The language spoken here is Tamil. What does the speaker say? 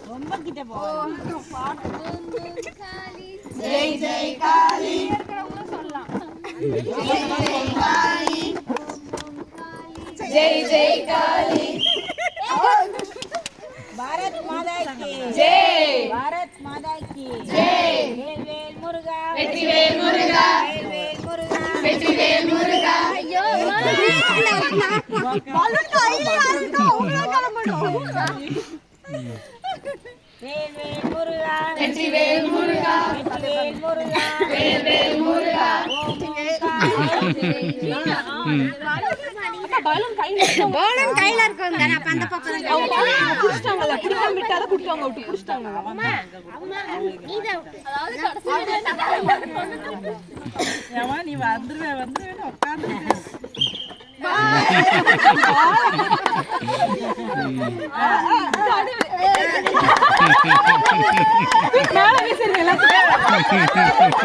ரொம்ப கிட்ட போ. ஜெய் ஜெய் காளி சொல்லலாம். ஜெய் ஜெய் காளி. பாரத் மாதா கி ஜெய். பாரத் மாதா கி ஜெய். வேல் முருகா வெற்றிவேல் முருகா. வேல் முருகா வெற்றிவேல் முருகா. ஐயோ பலூன் கையில ஆடுதோ உங்களுக்கு கிளம்பணும். வேல் முருகா வெற்றிவேல் முருகா. வேல் முருகா வேல் முருகா. பலூன் கையில இருக்கும் தான அப்ப அந்த பக்கம் குடிச்சாங்கல குடிக்காம விட்டாத குடிக்காம விட்டு குடிச்சாங்க ஏமா நீ வந்துருவே உட்கார்ந்து மேல வீசுறீங்க எல்லாத்துக்கும்